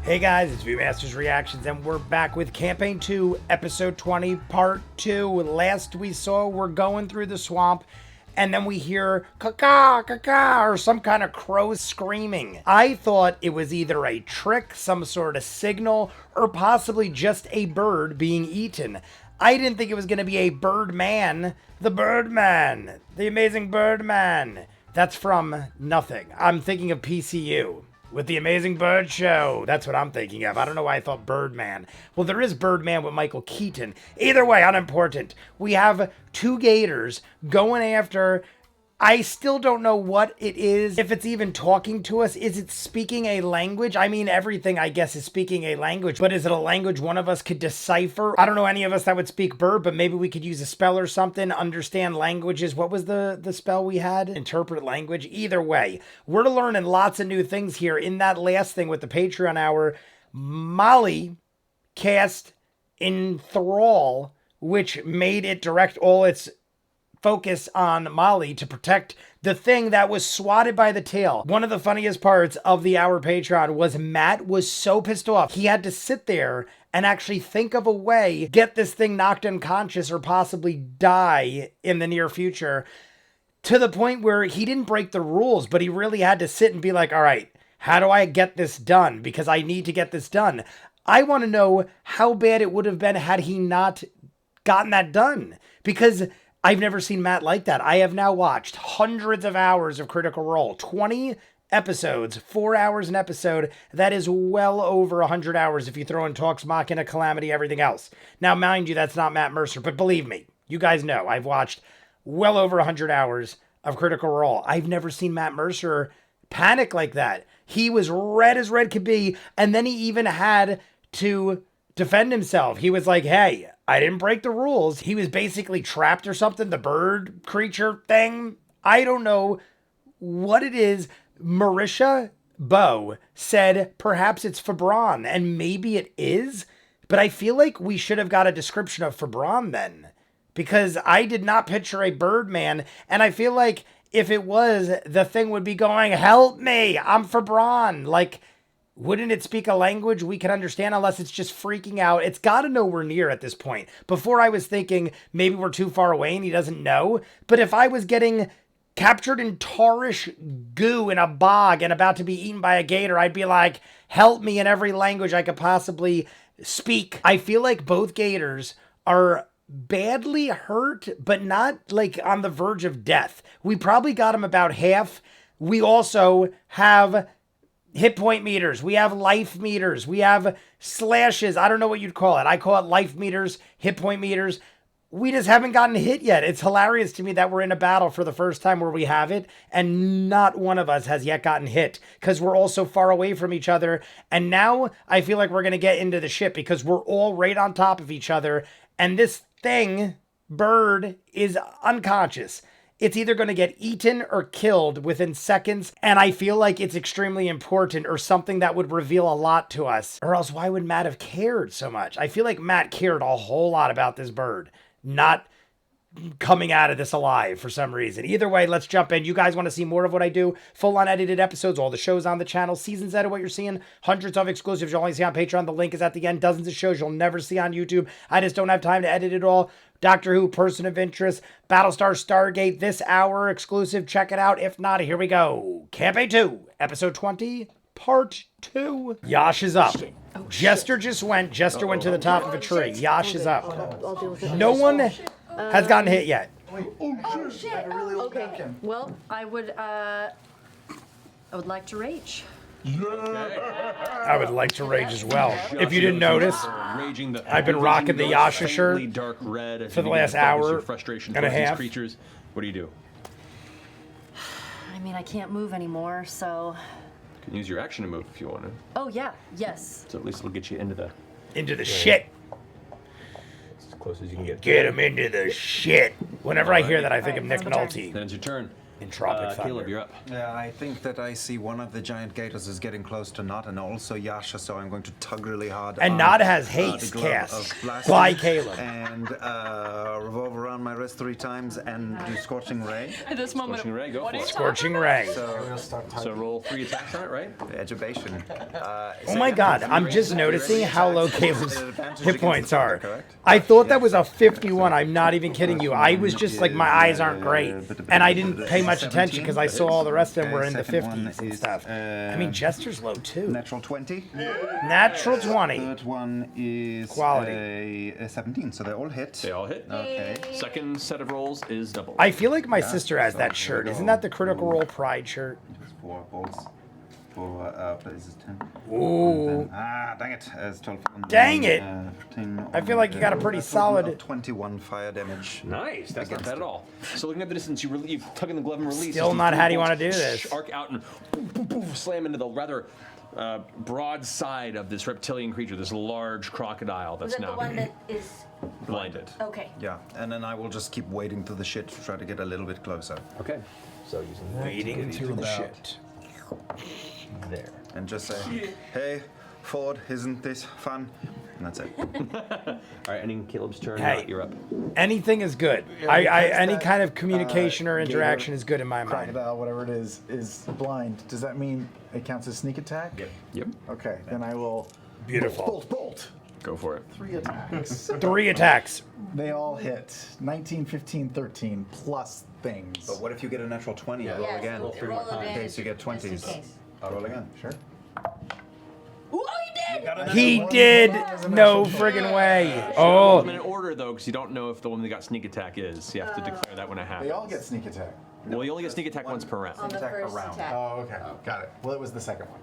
Hey guys, it's Viewmasters Reactions, and we're back with Campaign 2, Episode 20, Part 2. Last we saw, we're going through the swamp, and then we hear caw-caw, caw-caw, or some kind of crow screaming. I thought it was either a trick, some sort of signal, or possibly just a bird being eaten. I didn't think it was going to be a Birdman. The Birdman. The amazing Birdman. That's from nothing. I'm thinking of PCU. With the Amazing Bird Show. That's what I'm thinking of. I don't know why I thought Birdman. Well, there is Birdman with Michael Keaton. Either way, unimportant. We have two gators going after... I still don't know what it is. If it's even talking to us. Is it speaking a language? I mean, everything, I guess, is speaking a language. But is it a language one of us could decipher? I don't know any of us that would speak bird, but maybe we could use a spell or something. Understand languages. What was the spell we had? Interpret language. Either way, we're learning lots of new things here. In that last thing with the Patreon hour, Molly cast Enthrall, which made it direct all its focus on Molly to protect the thing that was swatted by the tail. One of the funniest parts of the Hour Patreon was Matt was so pissed off. He had to sit there and actually think of a way, get this thing knocked unconscious or possibly die in the near future, to the point where he didn't break the rules, but he really had to sit and be like, all right, how do I get this done? Because I need to get this done. I want to know how bad it would have been had he not gotten that done. Because I've never seen Matt like that. I have now watched hundreds of hours of Critical Role. 20 episodes, 4 hours an episode. That is well over 100 hours if you throw in Talks, Machina, Calamity, everything else. Now, mind you, that's not Matt Mercer, but believe me, you guys know, I've watched well over 100 hours of Critical Role. I've never seen Matt Mercer panic like that. He was red as red could be, and then he even had to defend himself. He was like, hey, I didn't break the rules. He was basically trapped or something, the bird creature thing. I don't know what it is. Marisha Bow said perhaps it's Fabron, and maybe it is, but I feel like we should have got a description of Fabron then, because I did not picture a Birdman, and I feel like if it was, the thing would be going, help me, I'm Fabron. Like, wouldn't it speak a language we can understand unless it's just freaking out? It's got to know we're near at this point. Before I was thinking maybe we're too far away and he doesn't know. But if I was getting captured in tarish goo in a bog and about to be eaten by a gator, I'd be like, help me in every language I could possibly speak. I feel like both gators are badly hurt, but not like on the verge of death. We probably got them about half. We also have hit point meters. We have life meters. We have slashes. I don't know what you'd call it. I call it life meters, hit point meters. We just haven't gotten hit yet. It's hilarious to me that we're in a battle for the first time where we have it, and not one of us has yet gotten hit because we're all so far away from each other. And now I feel like we're going to get into the ship because we're all right on top of each other. And this thing, bird, is unconscious. It's either going to get eaten or killed within seconds, and I feel like it's extremely important or something that would reveal a lot to us. Or else why would Matt have cared so much? I feel like Matt cared a whole lot about this bird not coming out of this alive for some reason. Either way, let's jump in. You guys want to see more of what I do? Full unedited episodes, all the shows on the channel, seasons out of what you're seeing, hundreds of exclusives you'll only see on Patreon. The link is at the end. Dozens of shows you'll never see on YouTube. I just don't have time to edit it all. Doctor Who, Person of Interest, Battlestar Stargate, this hour exclusive. Check it out. If not, here we go. Campaign 2, Episode 20, Part 2. Yash is up. Oh, Jester just went. Jester went to the top of a tree. Yash is up. No one has gotten hit yet. Oh shit! Okay. Well, I would like to rage. I would like to rage as well. If you didn't notice, I've been rocking the Yasha shirt for the last hour and a half. What do you do? I mean, I can't move anymore, so... You can use your action to move if you want to. Oh, yeah. Yes. So at least it'll get you into the shit. As close as you can get. Get him into the shit. Whenever I hear that, I think of Nick Nolte. Then it's your turn. In Tropic Thunder. Caleb, you're up. Yeah, I think that I see one of the giant gators is getting close to Nod and also Yasha, so I'm going to tug really hard. And Nod has haste cast by Caleb. And revolve around around my wrist 3 times and do Scorching Ray. At this moment, Scorching Ray, go for it. Scorching Ray. So roll 3 attacks on it, right? Edubation. Oh my god, I'm just noticing how low Caleb's hit points are. I thought that was a 51. I'm not even kidding you. I was just like, my eyes aren't great. And I didn't pay much attention because I saw all the rest of them were in the 50s and stuff. I mean, Jester's low too. Natural 20. Natural 20. Third one is Quality. a 17, so they all hit. They all hit. Okay. Second set of rolls is double. I feel like my sister has that shirt. Isn't that the Critical Role Pride shirt? 4 balls. 4 places 10. Ooh. Dang it. It's 12. Dang it. 15, I feel like you got a pretty solid... 21 fire damage. Nice. That's not bad at all. So looking at the distance, you tug in the glove and release. Still not how do you want to do this. Arc out and boom, boom, boom, slam into the rather broad side of this reptilian creature, this large crocodile Was that's it the now one that is... blinded. Okay. Yeah, and then I will just keep waiting to the shit to try to get a little bit closer. Okay. So using that Waiting to to the shit. there. And just say, hey, Ford, isn't this fun? And that's it. All right, ending Caleb's turn. Hey. You're up. Anything is good. Any kind of communication or interaction is good in my mind. Crocodile, whatever it is blind. Does that mean it counts as sneak attack? Yep. Okay, then I will. Beautiful. Bolt. Go for it. 3 attacks. 3 attacks. They all hit. 19, 15, 13 plus things. But what if you get a natural 20? Roll Yes, again. roll In advantage, case you get just in 20s. case. I'll roll again. Sure. Ooh, he did! He did. No friggin' way. Oh, I'm in order though, because you don't know if the one that got sneak attack is. You have to declare that when it happens. They all get sneak attack. Well, you only get sneak attack once per round. On the Attack first around. attack. Oh, okay. Got it. Well, it was the second one.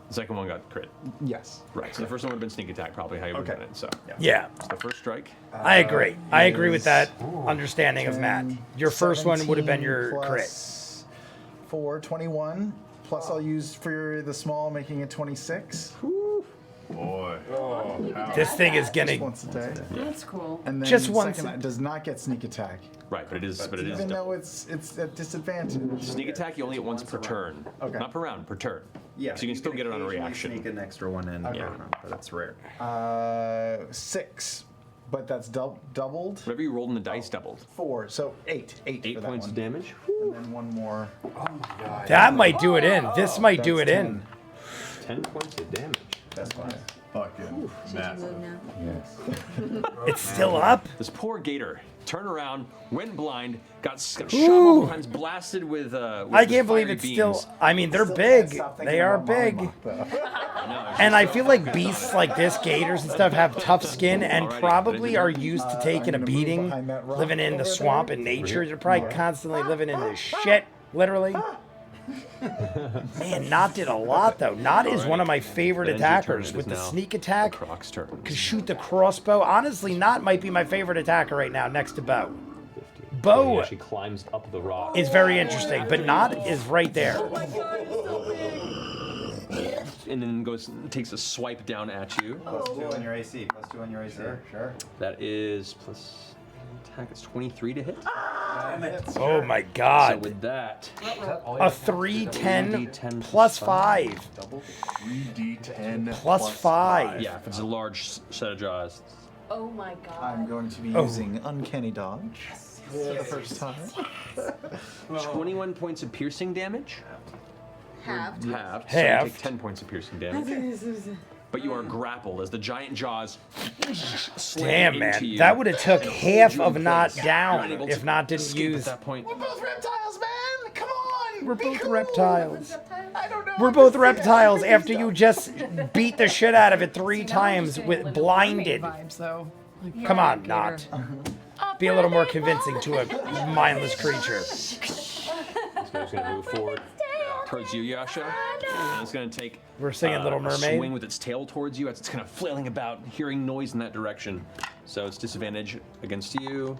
The second one got crit. Yes. Right. So the first one would have been sneak attack, probably how you would have Okay. done it. So yeah. it's the first strike. I agree. I agree with that understanding of Matt. 10, Your first one would have been 17 your crit. plus 4, 21. Plus I'll use for the small, making it 26. Boy. This thing is Just gonna. once a day. That's cool. And then Just once second, does not get sneak attack. Right, but it is. But it is. Even double. though it's at disadvantage. Sneak attack, you only get once per turn. Okay. Not per round, per turn. Yeah. So you can still get it on a occasionally reaction. Sneak an extra one in. Okay. But that's rare. 6, but that's doubled. Whatever you rolled in the dice doubled. 4, so 8. 8 for that points one. of damage. And then one more. That might do it in. This might do it That's in. 10 points of damage. That's fine. Fucking Should you massive. move now? It's still up. This poor gator turned around, went blind, got shot multiple times, blasted with. I can't believe fiery it's beams. still. I mean, they're Still can't big. stop thinking They are about Molly big. Mock, though. And I feel like beasts like this, gators and stuff, have tough skin and Alrighty, probably but are it used to taking a I'm gonna move beating, behind that rock living in the over swamp there. and nature. They're probably constantly living in this shit, literally. Man, Knot did a lot though. Knot is one of my favorite That ends your turn. attackers It with is the now sneak attack. Croc's turn. Can shoot the crossbow. Honestly, Knot might be my favorite attacker right now, next to Bo. 50. Bo He actually climbs up the rock. is very interesting, but Knot is right there. And then takes a swipe down at you. +2 on your AC. +2 on your AC. Sure. That is plus attack. It's 23 to hit. Oh my So god. with that, A 3d10 3d10 plus 5. 3d10 Plus 5. yeah, if it's a large set of jaws. Oh my I'm god. going to be Oh. using Uncanny Dodge for the first time. 21 points of piercing damage. Halved. Halved. So Halved. you take 10 points of piercing damage. But you are grappled as the giant jaws slam Damn, man. into you. That would have took half you of in Knot place. down You're unable if to Knot didn't escape use... at that point. Both reptiles, man! Come on! We're Be both cool. reptiles. I don't know. We're both reptiles after you just beat the shit out of it 3 times with blinded. Vibes, though. Like, Come on, gator. Knot. Be a little more convincing to a mindless creature. This guy's going to move forward towards you, Yasha. And it's going to take We're singing Little a Mermaid. swing with its tail towards you as it's kind of flailing about, hearing noise in that direction. So it's disadvantage against you.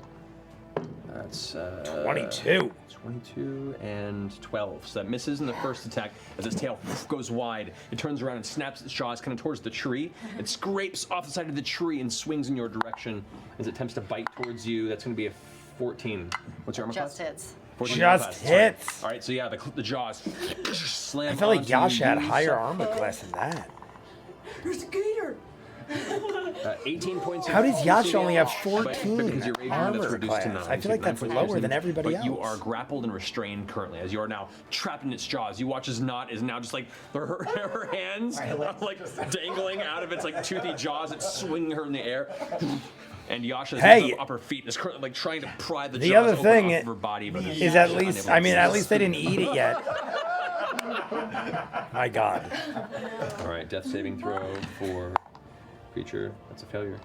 That's 22. 22 and 12. So that misses in the first attack as its tail goes wide. It turns around and snaps its jaws kind of towards the tree. It scrapes off the side of the tree and swings in your direction as it attempts to bite towards you. That's going to be a 14. What's your armor Just class? hits. 14 Just armor class, that's right. hits. All right, so yeah, the jaws slam. I feel like onto Yasha had you. higher armor class than that. There's a gator. 18 points. How does Yasha only have But 14 because you're raging, armor that's reduced to class? 9. I feel like So that's 9 points lower reduced, than everybody but you else. are grappled and restrained currently, as you are now trapped in its jaws. You watch as Not is now just like her hands like dangling out of its like toothy jaws. It's swinging her in the air. And Yasha's up her feet is currently like trying to pry the The jaws other open thing off of her body, but is at least, I mean, at least they didn't eat it yet. My God. All right, death saving throw for creature. That's a failure.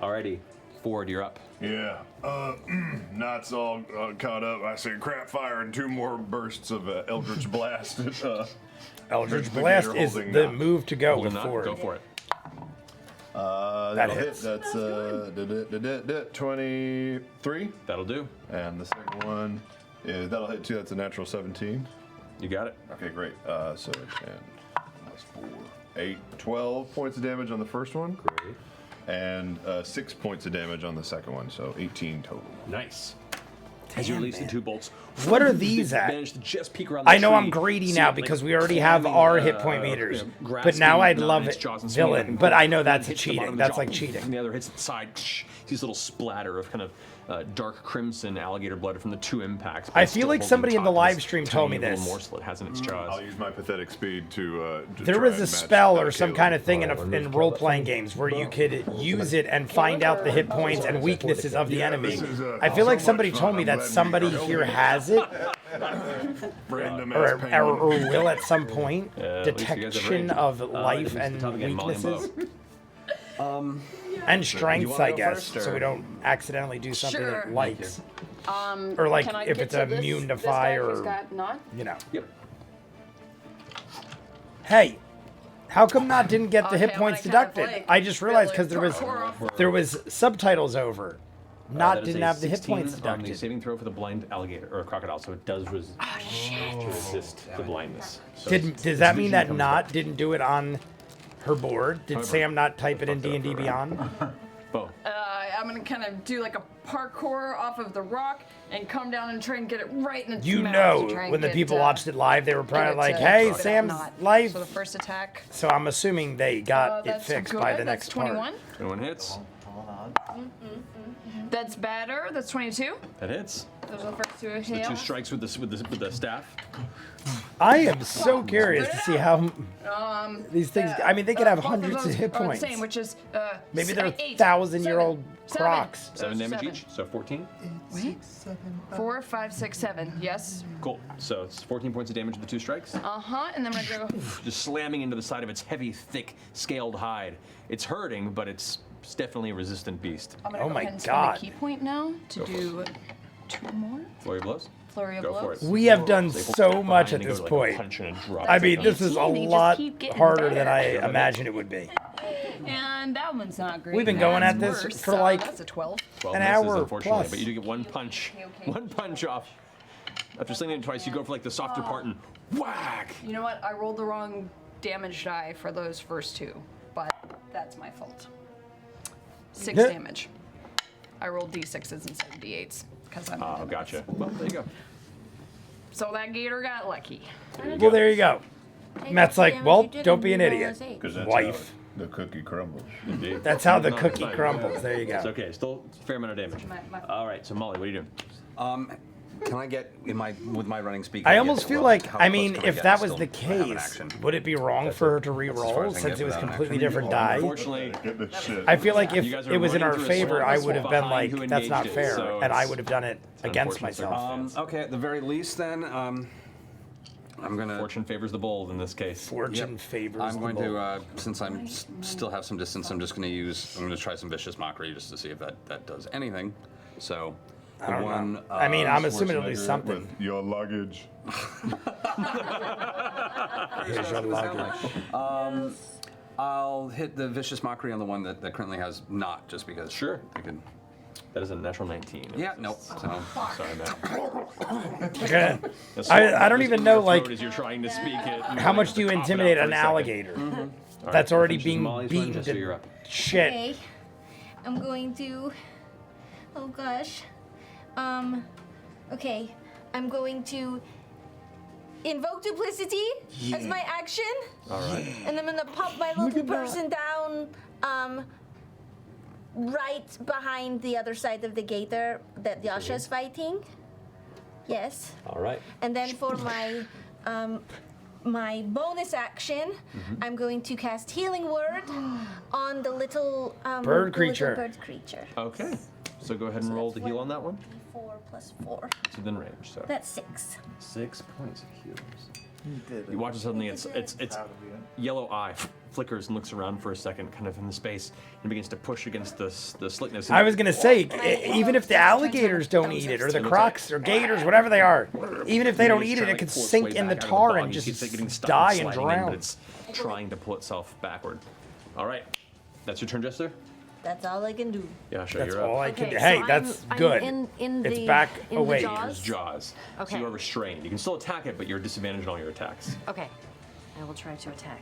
Alrighty, Ford, you're up. Yeah. Knots all caught up. I say crap fire and 2 more bursts of Eldritch Blast. Eldritch the Blast gator is holding the Knot. move to go Holding with Knot, Ford. go for it. That'll hits. hit. That's 23. That'll do. And the second one, that'll hit too. That's a natural 17. You got it. Okay, great. So 10 plus 4, 8, 12 points of damage on the first one. Great. And 6 points of damage on the second one, so 18 total. Nice. As you release the 2 bolts. What are these at? Managed to just peek around the I know tree, I'm greedy see now it, like, because we already have climbing, our hit point meters. But now I'd love it, villain. But I know that's cheating. That's like cheating. And the other hits the side. These little splatter of kind of dark crimson alligator blood from the 2 impacts. but I it's feel still like holding somebody in the taut to live this stream told me tiny little this. morsel it has in its jaws. I'll use my pathetic speed to There try was and a match, spell or some Caleb. kind of thing in role-playing games where you could use it and find out the hit points and weaknesses of the enemy. this is, I feel like so somebody much told fun. me I'm that glad somebody you here has it, Random or, ass penguin. or will at some point. At least you guys have Detection range. of Let life me and top again, Molly and weaknesses. And strengths, wanna I go guess, first, so or- we don't accidentally do something Sure. it likes. Um, Or like can I if get it's to this- immune to this guy fire who's or- got Not? You know. Yep. Hey, how come Not didn't get the Okay, hit I'm points gonna kind of deducted? play I just realized because Billy. there was subtitles over. Not That is didn't a have the hit 16 points on the deducted. saving throw for the blind alligator or crocodile, so it does resist the blindness. So Does that mean that Not didn't do it on her board? Did Sam not type it in D&D Beyond? Boom. I'm gonna kind of do like a parkour off of the rock and come down and try and get it right in its You mouth know, to try and when the get, people watched it live, they were get probably it like, to "Hey, spit out Sam's Knot. life." So the first attack. So I'm assuming they got it That's fixed good. by the That's next 21. part. 21 hits. That's better. That's 22. That hits. Those are the first 2 The 2 hits. strikes with the staff. I am so curious to see how these things. I mean, they could have Both of hundreds of those hit are the points. same, which is Maybe they're 8, 1,000-year-old 7, crocs. 7 damage 7. each, so 14. 4, 5, 6, 7. Yes. Cool. So it's 14 points of damage with the 2 strikes. And then I'm gonna go. Just slamming into the side of its heavy, thick, scaled hide. It's hurting, but it's definitely a resistant beast. I'm gonna Oh go my ahead and spend God. a key point now to do 2 more. Flurry of blows. Flurry of Go for blows. it. We have done So you so step much behind at and go this to, like, a point. punch and a drop. I mean, this is a 18, they just lot keep getting harder than better. I imagined it would be. And that one's not great. We've been going That's at this worse. for like That's a 12. 12 an misses, hour unfortunately, plus. but you do get one punch. Okay. One punch off. After slinging it twice, you go for like the softer part and whack. You know what? I rolled the wrong damage die for those first 2, but that's my fault. 6 Yeah. damage. I rolled d6s instead of d8s because I'm. Oh, gotcha. Well, there you go. So that gator got lucky. Well, there you go. Matt's like, well, don't be an idiot. 'Cause that's Wife. how the cookie crumbles. Indeed. That's how the No, it's cookie fine. crumbles. There you It's go. okay. Still a fair amount of damage. All right. So Molly, what are you doing? Can I get with my running speed? I almost feel like, how I close mean, can I if get that and was the still have an case, action? would it be wrong for her to as far re-roll as I can since get it was without an completely action. different die? Unfortunately, Get this shit. I feel like if You guys are it was in our running through a favor, swamp I would have been behind like, who that's not engaged it, fair, so and I it's- would have done it against unfortunate myself. Okay, at the very least, then I'm gonna. fortune favors the bold in this case. Fortune favors I'm the going bold. to, since I'm still have some distance, I'm going to try some vicious mockery just to see if that does anything. So, I don't know. I mean, I'm assuming it'll do Schwarzenegger something. With your luggage. Here's your luggage. I'll hit the vicious mockery on the one that currently has not, just because. Sure. I could. That is a natural 19. Yeah, nope. So, Sorry, Matt. Okay. I don't even know, like, as you're trying to speak it. how much do you intimidate an alligator? That's already being Molly's beaten turn, so you're to up. shit. Okay. I'm going to. Oh gosh. Okay. I'm going to invoke duplicity as my action. All right. And I'm gonna pop my little person down right behind the other side of the gator that Yasha's fighting. Yes. All right. And then for my my bonus action, I'm going to cast Healing Word on the little Bird the creature. Little bird creature. Okay. So go ahead and roll the heal on that one. 4 plus 4. It's within range. So That's 6. 6 points of heals. You did it. You watch it suddenly. It's Proud of you. yellow eye flickers and looks around for a second, kind of in the space, and begins to push against the slickness. I was gonna say, even if the alligators don't eat it, or the crocs, or gators, whatever they are, even if they don't eat it, it could sink in the tar and just die and drown. But it's trying to pull itself backward. All right, that's your turn, Jester. That's all I can do. Yeah, sure. That's You're all up. I can Okay, do. so Hey, I'm- that's I'm good. in It's the- back in the away. jaws? It's jaws. So Okay. you are restrained. You can still attack it, but you're disadvantaged on all your attacks. Okay, I will try to attack.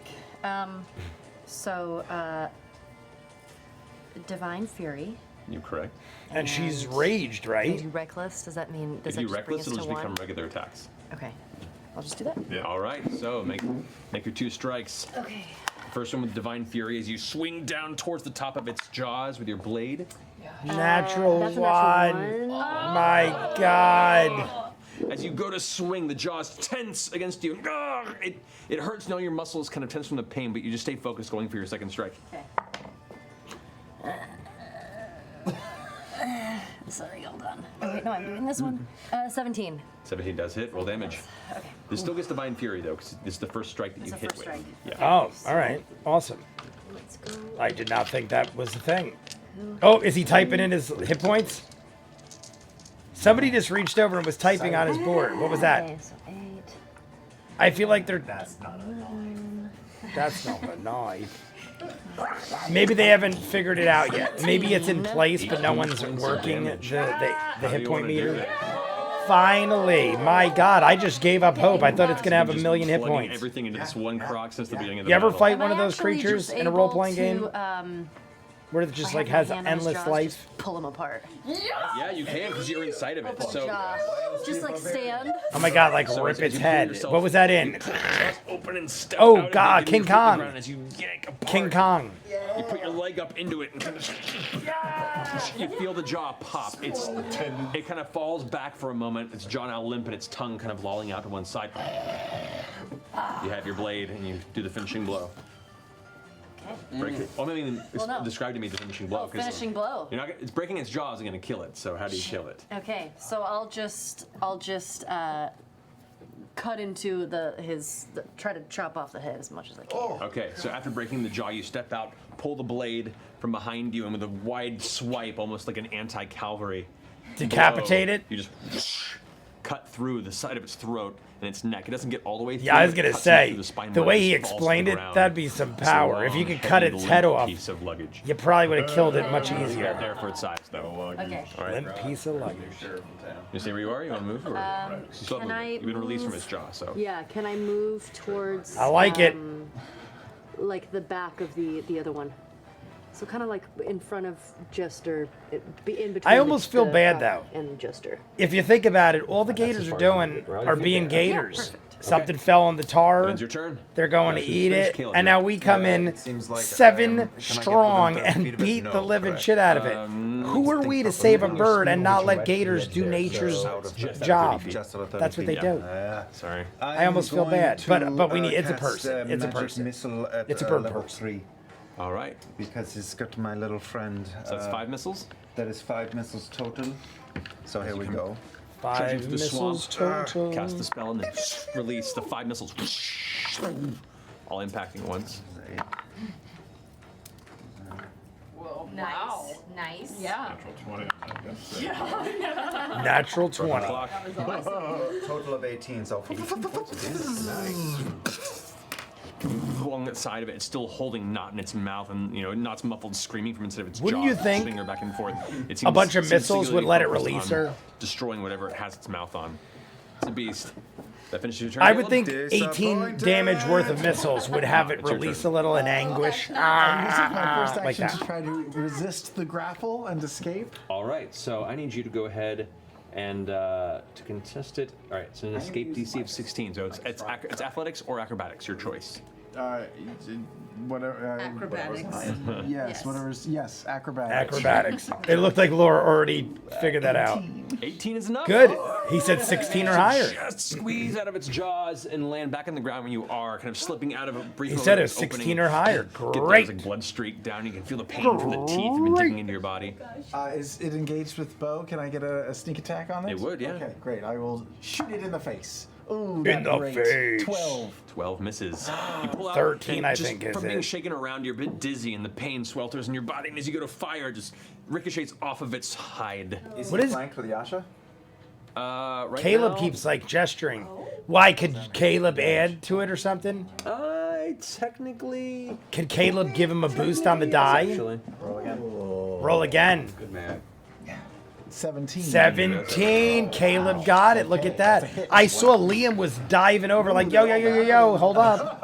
So, Divine Fury. You're correct. And she's raged, Can right? I do Reckless? Does that mean, does If you that just bring reckless, us it'll to just 1? become regular attacks. Okay, I'll just do that. Yeah. All right. So make your 2 strikes. Okay. First one with Divine Fury as you swing down towards the top of its jaws with your blade. Natural That's a one. natural 1. My God. As you go to swing, the jaws tense against you. It hurts knowing your muscles kind of tense from the pain, but you just stay focused going for your second strike. Okay. Sorry, hold on. Oh, wait, no, I'm doing this one. 17. 17 does hit. Roll damage. Okay. This still gets Divine Fury, though, because this is the first strike that It's you the hit first with. strike. Yeah. Oh, all right. Awesome. Let's go. I did not think that was the thing. Oh, is he typing in his hit points? Somebody just reached over and was typing on his board. What was that? Okay, so 8. I feel like they're. That's not a That's not a knife. Maybe they haven't figured it out yet. Maybe it's in place, but no one's working the How do hit you point wanna do meter. that? Finally, my God, I just gave up hope. I thought it's gonna have a Just million hit plugging points. everything into this one croc since the beginning of the You ever battle. fight Am one of I those actually creatures just in a able role-playing to, game where it if just I like have has my hand on his endless jaws, life? just pull them apart. Yeah, you can, because you're inside of it. So, Just like stand. Oh my God, like So rip as its you pull head. yourself- What was that in? just open and step Oh, out of it, God, getting King your feet on the Kong. ground As you yank apart. King Kong. You put your leg up into it and kind of, you feel the jaw pop. It kind of falls back for a moment. Its jaw now limp and its tongue kind of lolling out to one side. You have your blade and you do the finishing blow. Break it. Well, I mean, no. describe to me the finishing blow. Oh, 'cause finishing blow. You're not. It's breaking its jaws and going to kill it. So how do you kill it? Okay, so I'll just cut into try to chop off the head as much as I can. Okay, so after breaking the jaw, you step out, pull the blade from behind you, and with a wide swipe, almost like an anti-cavalry Decapitate blow, it? You just cut through the side of its throat and its neck. It doesn't get all the way through. Yeah, I was it gonna cuts say, through the spine the where way it he falls to the explained it, ground. that'd be some It's a power. If you long, could cut heavy, its head limp off, piece of luggage. you probably would have killed it much Not easier. there for its size, though. Okay. All right. Limp piece of luggage. You stay where you are? You want to move? Or? You still have can movement. I You've been released from move- its jaw, so. Yeah, can I move towards? I like it. Like the back of the other one. So kind of like in front of Jester, be in between. I almost feel bad, croc though. And Jester. If you think about it, all the gators are doing are being gators. Something fell on the tar. Ends your turn. They're going to Finish eat it, killing and it. now we come in it seems like, 7 can I get strong them to and feed a bit? beat the No, living correct. shit out of it. Who are we to save a bird and not let gators do nature's Just job? 30 feet. Just out of 30 That's what they feet. do. Sorry. I almost feel I'm bad, going but we to, need. It's a cast, person. It's a magic person. Missile at, It's a bird level person. 3 All right. because it's got my little friend. So that's 5 missiles. That is 5 missiles total. So here we go. Charge 5 into the missiles swamp, total. Cast the spell and then release the 5 missiles. All impacting at once. Nice. Nice. Yeah. Natural 20. Clock. Total of 18, so 18 points of damage. Along the side of it, it's still holding knot in its mouth, and Knot's muffled screaming from inside of its Wouldn't jaw. you think swinging her back and forth. It a bunch of seems missiles would singularly let it focused release on her? destroying whatever it has its mouth on. It's a beast. That finishes your turn. I would Caleb? think 18 damage worth of missiles would have it It's your release a turn. little in anguish. This is my first Like action that. to try to resist the grapple and escape. All right, so I need you to go ahead And to contest it, all right, it's an escape DC of 16. So it's athletics or acrobatics, your choice. Whatever. Acrobatics. Yes, Yes. whatever's. Yes, acrobatics. Acrobatics. It looked like Laura already figured that out. 18 is enough. Good. He said 16 or higher. Just squeeze out of its jaws and land back on the ground when you are kind of slipping out of a brief. He moment said it of was 16 opening. or higher. Get Great. those, like, blood streak down. You can feel the pain from the teeth you've been digging into your body. Is it engaged with bow? Can I get a sneak attack on it? It would, yeah. Okay, great. I will shoot it in the face. Ooh, In that's the great. face. 12. 12 misses. You pull out 13, and I just think, is from being it. shaken around, you're a bit dizzy, and the pain swelters in your body. And as you go to fire, it just ricochets off of its hide. What is- flanked with Yasha? Right Caleb now, keeps like gesturing. Why could Caleb add to it or something? Technically. Could Caleb give him a boost on the die? Actually. Roll again. Good man. 17. 17. Caleb got it. Look at that. I saw Liam was diving over like, yo, yo, yo, yo, yo. Hold up.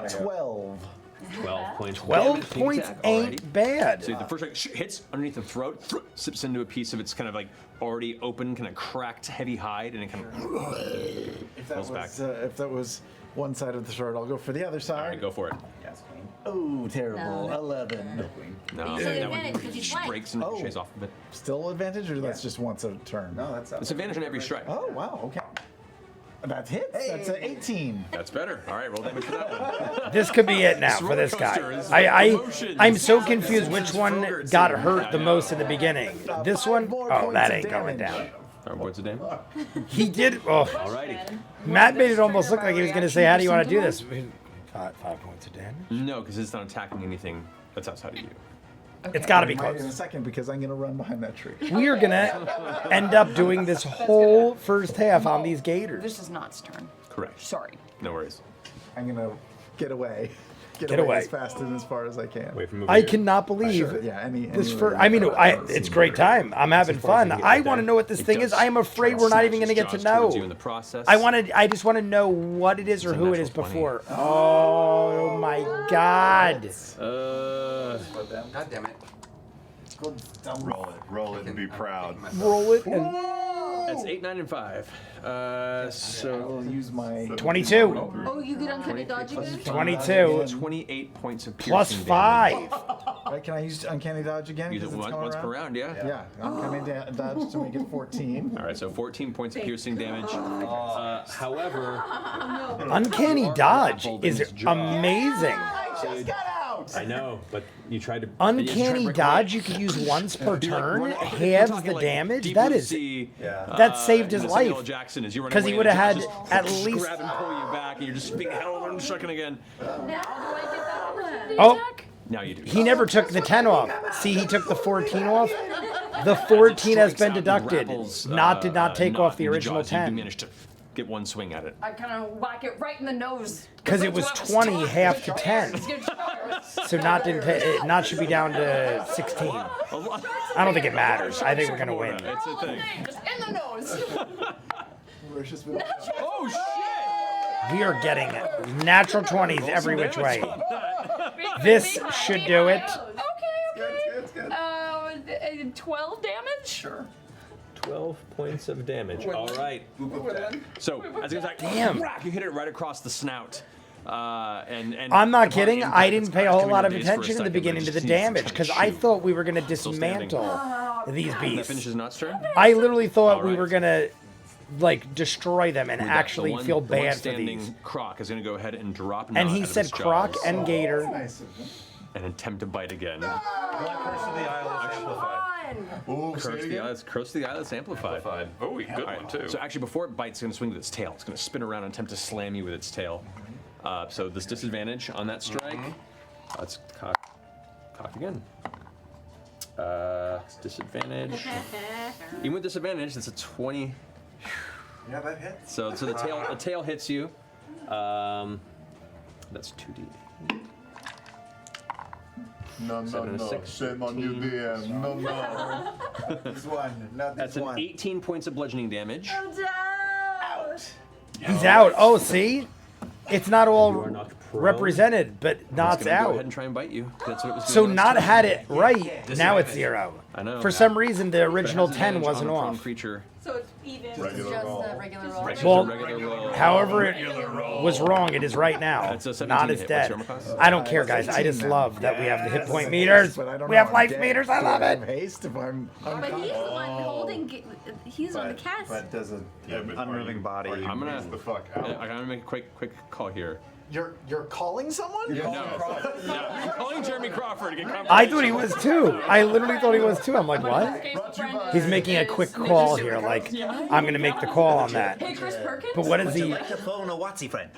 12. 12 points. 12 Damage, sneak points attack, ain't alrighty. bad. So the first strike hits underneath the throat, sips into a piece of its kind of like already open, kind of cracked, heavy hide, and it kind of If that Goes back. was if that was one side of the sword, I'll go for the other side. all right, go for it. Oh, terrible. No. 11. No, He's that advantage one 'cause he's just flanked. breaks and Oh. ricochets off of it. Still advantage, or that's just once a turn? No, that's It's advantage on every strike. Oh, wow. Okay. That hits. That's an 18. That's better. All right, roll damage for that one. This could be it now for this guy. I'm so confused which one got hurt the most in the beginning. This one? Oh, that ain't going down. All right, what's the damage? He did. Oh, Alrighty. Matt made it almost look like he was going to say, how do you want to do this? 5 points of damage. No, because it's not attacking anything that's outside of you. It's got to be I might in a close. second because I'm going to run behind that tree. We are going to end up doing this whole first half on these gators. This is Not's turn. Correct. Sorry. No worries. I'm going to get away. Get away. as fast and as far as I can. Wait for moving. I cannot believe Sure, yeah, this. anyway. I mean, it's great time. I'm having fun. I want to know what this thing is. I am afraid we're not even going to get to know. You in the process. I just want to know what it is or It's a who it is natural 20. before. Oh my God! God damn it. Roll it and be proud. Roll it and That's 8, 9, and 5. I So will use my 22. Oh, you get uncanny dodge again? 22 28 points of plus piercing 5. Right, can I use uncanny dodge again? Damage. Use it 'cause it's once coming per round, yeah. Yeah, uncanny dodge to make it 14. All right, so 14 points of piercing damage. However, Uncanny dodge is amazing. I know, but you tried to. Uncanny dodge you could use once per turn, halves the damage. That is that saved his life. Jackson is you running 'Cause he away would and have just had at least- grab and pull you back, and you're just being held and stricken again. Oh, Now you do. he never took the 10 off. See, he took the 14 off. The 14 has been deducted. Did not take off the original You 10. managed to get one swing at it. I kind of whack it right in the nose. Because it was 20, half to 10. It's gonna shower. So Not should be down to 16. I don't think it matters. I think we're gonna win. It's a thing. Just in the nose. Oh shit! We are getting natural 20s every which way. This should do it. Okay. 12 damage? Sure. 12 points of damage. All right. So as it's like, Damn. whack, you hit it right across the snout. And I'm not upon kidding. impact, I didn't pay a whole coming lot to of base for a attention in the second, but beginning it to the just seems damage kind because of I shoot. thought we were gonna Still standing. dismantle these That beasts. finishes Not's turn. I literally thought All we right. were gonna like destroy them and The actually one- feel the one bad for standing these. Croc is going to go ahead and drop. And Knot he out of said its croc jaws and gator. and attempt to bite again. Ooh, Curse say it the again? eyes. Curse the eyes. Amplified. Oh, good All right, one too. So actually, before it bites, it's going to swing with its tail. It's going to spin around and attempt to slam you with its tail. So this disadvantage on that strike. Let's cock again. Disadvantage. Even with disadvantage, that's a 20. Yeah, that hits. So the tail hits you. That's 2d. No, 7 and a 6, Shame on you, DM. No. This one, not this That's an one. 18 points of bludgeoning damage. He's out. Oh, see? It's not You are all knocked represented, but It's Not's gonna go out. ahead and try and bite you. That's what it was So doing Not last had turn. it right. Now it's 0. I know. For some reason, the But it original has 10 advantage wasn't on a prone off. creature. So it's even. Regular roll. Just the regular roll. Just Well, a regular roll. However, it was wrong. It is right now. That's a 17 Not is hit. What's dead. your armor class? I don't care, guys. I just love that we have the hit point meters. But I don't We know, have I'm life dead. meters. I Do love have it. haste if I'm But he's the one holding. He's on the cast. But does an Yeah, but unmoving body. I'm gonna the fuck out. I'm gonna make a quick call here. You're calling someone? No, I'm calling Jeremy Crawford to get confirmation. I thought he was too. I literally thought he was too. I'm like, what? He's making a quick call here. Like, I'm gonna make the call on that. Hey, Chris Perkins? But what is he? Like the phone, a Watsy friend.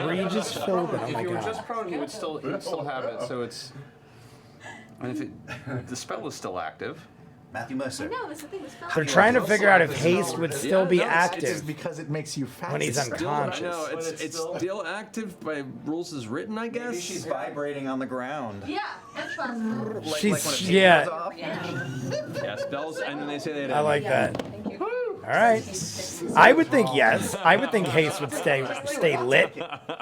Regis Philbin. Oh If my you were god. just prone, he would still have it. So it's. And if the spell is still active. Matthew Mercer. No, that's the thing. This They're trying to figure out if haste would still be no, it's It's active because it makes you fast. when he's No, unconscious. it's still active by rules as written, I guess. Maybe she's vibrating on the ground. Yeah, that's possible. Like when a She's pig yeah. goes off. Yeah, spells, and then they say they I like that. Thank you. All right. I would think yes. I would think haste would stay lit.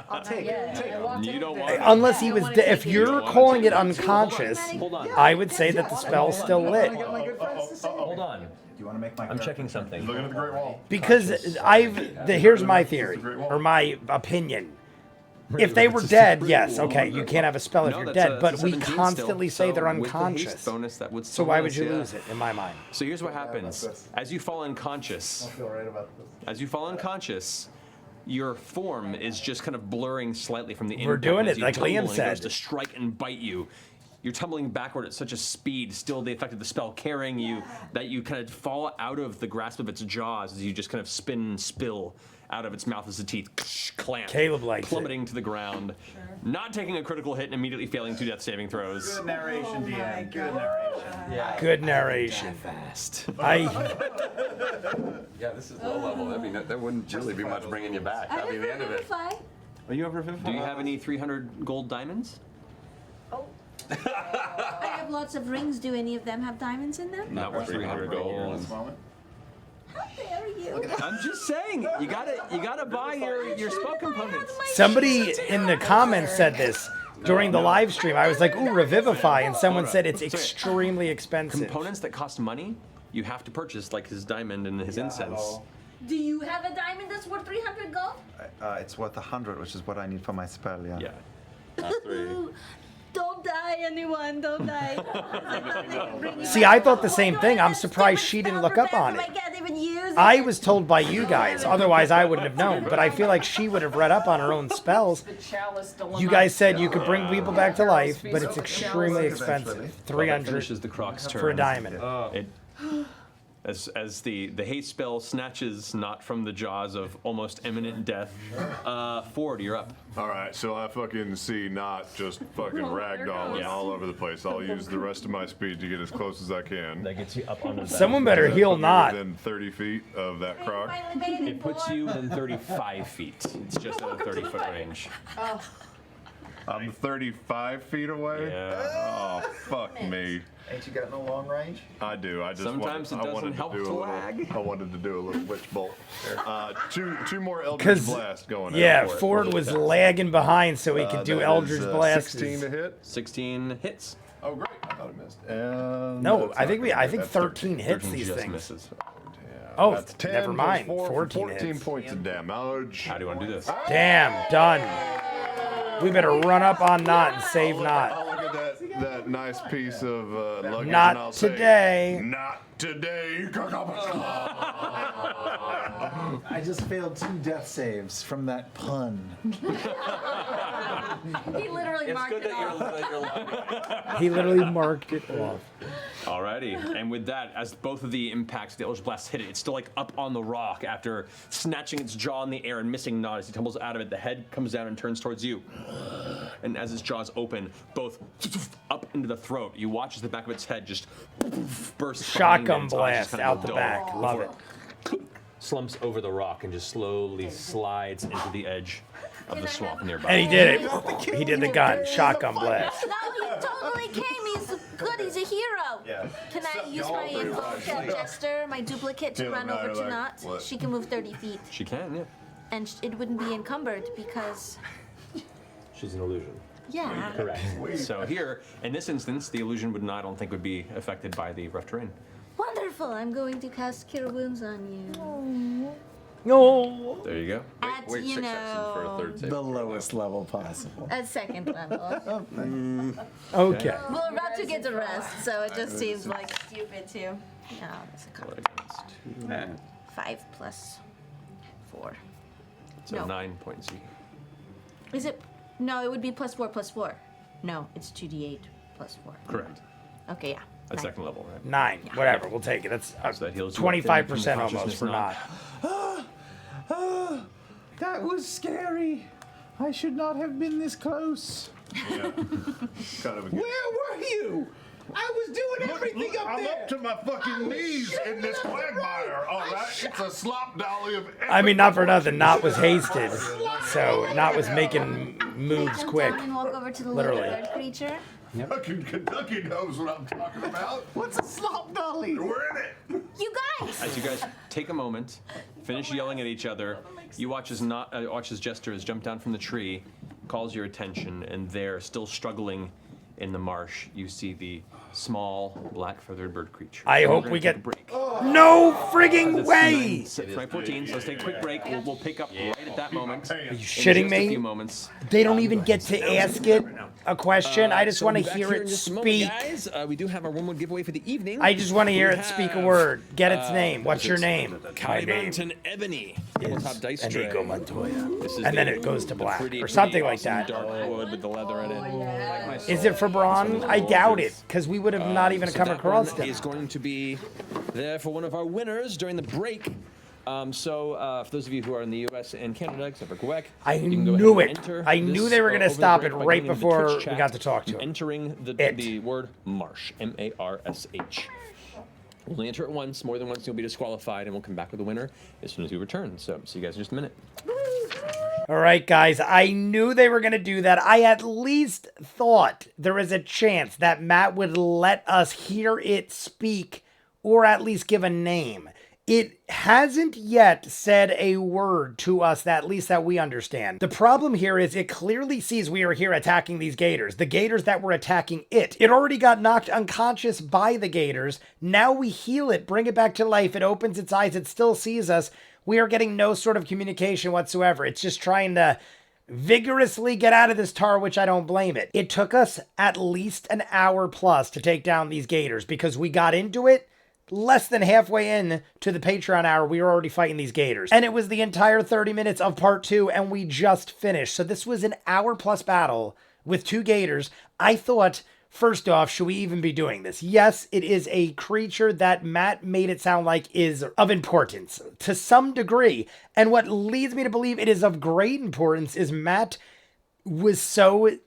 I'll take it. You don't want Unless he was if you're calling it unconscious, Hold on. I would say that the spell's still lit. Hold on. Do you want to make my? I'm checking something. Looking at the Great Wall. Because here's my theory or my opinion. If they were dead, yes, okay, you can't have a spell if No, you're that's dead, but we 17 constantly still. say they're So with the haste unconscious. bonus, that would So still why miss, would you yeah. lose it in my mind? So here's what happens. As you fall unconscious, I feel right about this. as you fall unconscious, your form is just kind of blurring slightly from the impact. We're doing as it, you like tumble Liam and it goes said. to strike and bite you. You're tumbling backward at such a speed, still the effect of the spell carrying you, that you kind of fall out of the grasp of its jaws as you just kind of spin and spill out of its mouth as the teeth clamp, Caleb likes it. plummeting to the ground, not taking a critical hit and immediately failing 2 death saving throws. Good narration, DM. Good narration. Yeah. Good narration. Fast. Yeah, this is low level. I mean, that wouldn't really be much bringing you back. That'd be the end of it. Are you over 50? Do you have any 300 gold diamonds? I have lots of rings. Do any of them have diamonds in them? Not worth 300 gold. How dare you? I'm just saying, you gotta buy your spell components. Somebody in the comments said this during the live stream. I was like, ooh, Revivify, and someone said it's extremely expensive. Components that cost money, you have to purchase, like his diamond and his incense. Do you have a diamond that's worth 300 gold? It's worth 100, which is what I need for my spell. Yeah. Yeah. Ooh, don't die, anyone. Don't die. See, I thought the same thing. I'm surprised she didn't look up on it. I can't even use it. I was told by you guys, otherwise I wouldn't have known. But I feel like she would have read up on her own spells. The chalice dilemma. You guys said you could bring people back to life, but it's extremely expensive. That 300 finishes the Croc's turn. for a diamond. It, as the haste spell snatches not from the jaws of almost imminent death. Ford, you're up. All right, so I fucking see not just fucking ragdolling Yeah. all over the place. I'll use the rest of my speed to get as close as I can. That gets you up onto the Someone better heal not. Within 30 feet of that croc. It puts you within 35 feet. It's just at a 30-foot range. I'm 35 feet away? Yeah. Oh, fuck me. Ain't you got no long range? I do. I just Sometimes wanted, it I wanted doesn't help do to a little, lag. I wanted to do a little witch bolt. Two more Eldritch 'Cause, Blast going Yeah, out for it. Ford was lagging behind so he could do That Eldritch is, Blast. 16 to hit. 16 hits. Oh, great. I thought I missed. And No, that's I not think gonna I hit. think That's 13 hits 13 these just things. misses. Oh, That's 10 never plus mind. 4 for 14 14 hits. points of damage. How do you want to do this? Damn, done. We better run up on Knot and save Knot. Oh, look at that nice piece of luggage. Not and I'll say, today. Not today. I just failed 2 death saves from that pun. He literally marked it off. He literally marked it off. Alrighty, and with that, as both of the impacts of the Eldritch Blast hit it, it's still like up on the rock after snatching its jaw in the air and missing Nod. As he tumbles out of it, the head comes down and turns towards you. And as its jaws open, both up into the throat, you watch as the back of its head just bursts. Shotgun behind it, its eyes just blast kind of out the go back. dull Love before it. Slumps over the rock and just slowly slides into the edge of the swamp nearby. And he did it. He did the gun. Shotgun blast. No, he totally came. He's good. He's a hero. Yeah. Can I use my invoke Jester, my duplicate, to Yeah, run no, over to like, Knot? what? She can move 30 feet, She can, yeah. and it wouldn't be encumbered because She's an illusion. Yeah. Correct. So here, in this instance, the illusion would not, I don't think, would be affected by the rough terrain. Wonderful. I'm going to cast Cure Wounds on you. No. There you go. At, Wait you 6 actions for a know, third save. The lowest level possible. at second level. Okay. Well, we're about to get to rest, so it just seems like stupid to. No, that's a couple. Eh. 5 plus 4. So No. 9 points. Is it? No, it would be plus 4 plus 4. No, it's 2d8 plus 4. Correct. Okay, yeah. At 9. second level, right? 9. Whatever. We'll take it. That's So that heals you up, then 25% from the almost for consciousness not. That was scary. I should not have been this close. Yeah. Kind of a good. Where were you? I was doing everything up I'm there. up to my fucking knees in this quagmire, all right? It's a slop dolly of. I mean, not for nothing. Not was hasted, so not was making moves Jump quick. down and walk over to the Literally. little bird creature. Fucking Kentucky knows what I'm talking about. What's a slop dolly? We're in it. You guys! As you guys take a moment, finish yelling at each other, you watch as Jester has jumped down from the tree, calls your attention, and there, still struggling in the marsh, you see the small black-feathered bird creature. I We're hope gonna we take get- a break. No frigging It's way! 9:14, so let's take a quick break. We'll pick up right at that moment. Are you In shitting just a few me? moments. They don't even get to ask it a question. I just So want to we'll be back hear here it in just a moment, speak. guys. We do have our Wormwood giveaway for the evening. I just want to hear We it speak a have, word. Get its name. What's your it's name? My name Mountain Ebony. Double top dice Enrico tray. Montoya. This is And then the- it goes to the black pretty, or something like awesome that. Dark wood with the leather in it. Is it for Braun? I doubt it, because we would have not even So come that across one them. is going to be there for one of our winners during the break. For those of you who are in the U.S. and Canada, except for Quebec, I you can go ahead knew and it. enter I knew this, they were going to over the stop break it by right going into the before Twitch we chat got to talk to and him. entering It. the word Marsh, M-A-R-S-H. Only enter it once. More than once, you'll be disqualified, and we'll come back with a winner as soon as we return. So, see you guys in just a minute. All right, guys, I knew they were going to do that. I at least thought there was a chance that Matt would let us hear it speak or at least give a name. It hasn't yet said a word to us, that at least that we understand. The problem here is it clearly sees we are here attacking these gators, the gators that were attacking it. It already got knocked unconscious by the gators. Now we heal it, bring it back to life. It opens its eyes. It still sees us. We are getting no sort of communication whatsoever. It's just trying to vigorously get out of this tar, which I don't blame it. It took us at least an hour plus to take down these gators because we got into it less than halfway in to the Patreon hour. We were already fighting these gators. And it was the entire 30 minutes of part 2, and we just finished. So this was an hour plus battle with 2 gators. I thought, first off, should we even be doing this? Yes, it is a creature that Matt made it sound like is of importance to some degree. And what leads me to believe it is of great importance is Matt was so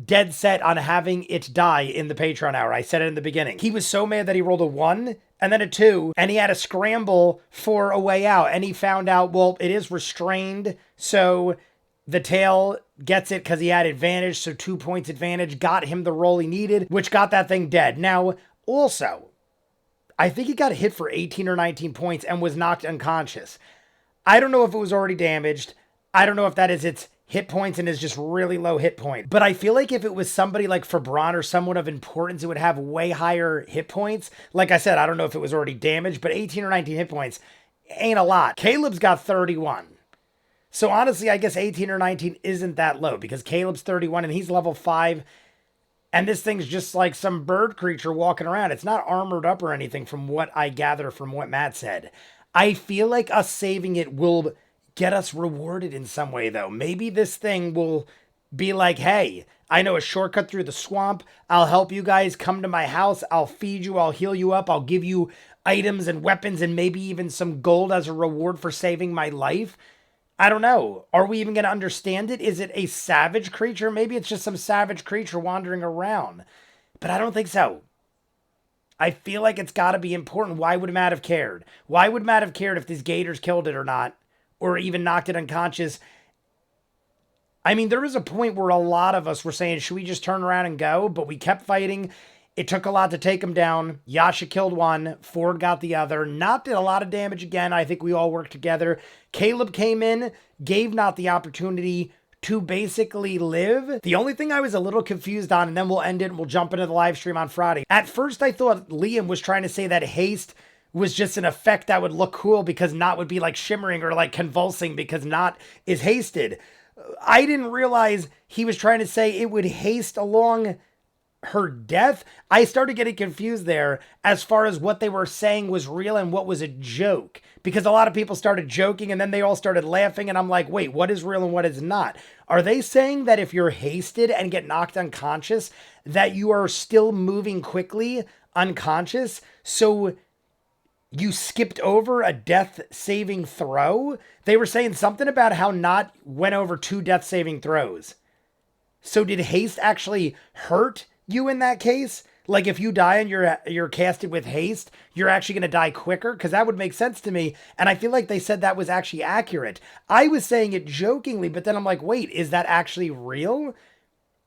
dead set on having it die in the Patreon hour. I said it in the beginning. He was so mad that he rolled a 1 and then a 2, and he had to scramble for a way out. And he found out, well, it is restrained, so the tail gets it because he had advantage, so 2 points advantage got him the roll he needed, which got that thing dead. Now, also, I think he got hit for 18 or 19 points and was knocked unconscious. I don't know if it was already damaged. I don't know if that is its hit points and is just really low hit point. But I feel like if it was somebody like Fabron or someone of importance, it would have way higher hit points. Like I said, I don't know if it was already damaged, but 18 or 19 hit points ain't a lot. Caleb's got 31. So honestly, I guess 18 or 19 isn't that low because Caleb's 31 and he's level 5. And this thing's just like some bird creature walking around. It's not armored up or anything from what I gather from what Matt said. I feel like us saving it will get us rewarded in some way, though. Maybe this thing will be like, hey, I know a shortcut through the swamp. I'll help you guys come to my house. I'll feed you. I'll heal you up. I'll give you items and weapons and maybe even some gold as a reward for saving my life. I don't know. Are we even going to understand it? Is it a savage creature? Maybe it's just some savage creature wandering around. But I don't think so. I feel like it's got to be important. Why would Matt have cared? Why would Matt have cared if these gators killed it or not? Or even knocked it unconscious? I mean, there was a point where a lot of us were saying, should we just turn around and go? But we kept fighting. It took a lot to take him down. Yasha killed one. Ford got the other. Not did a lot of damage again. I think we all worked together. Caleb came in, gave Not the opportunity to basically live. The only thing I was a little confused on, and then we'll end it and we'll jump into the live stream on Friday. At first, I thought Liam was trying to say that haste was just an effect that would look cool because Not would be like shimmering or like convulsing because Not is hasted. I didn't realize he was trying to say it would haste along her death. I started getting confused there as far as what they were saying was real and what was a joke, because a lot of people started joking and then they all started laughing and I'm like, wait, what is real and what is not? Are they saying that if you're hasted and get knocked unconscious that you are still moving quickly unconscious, so you skipped over a death saving throw? They were saying something about how Not went over 2 death saving throws. So did haste actually hurt you in that case? Like if you die and you're casted with haste, you're actually going to die quicker? Because that would make sense to me. And I feel like they said that was actually accurate. I was saying it jokingly, but then I'm like, wait, is that actually real?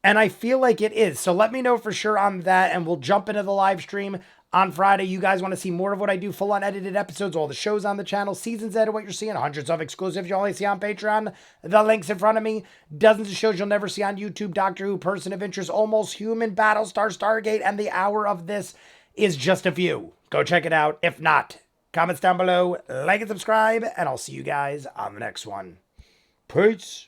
And I feel like it is. So let me know for sure on that, and we'll jump into the live stream on Friday. You guys want to see more of what I do, full unedited episodes, all the shows on the channel, seasons ahead of what you're seeing, hundreds of exclusives you only see on Patreon, the links in front of me, dozens of shows you'll never see on YouTube, Doctor Who, Person of Interest, Almost Human, Battlestar, Stargate, and the hour of this is just a few. Go check it out. If not, comments down below, like and subscribe, and I'll see you guys on the next one. Peace.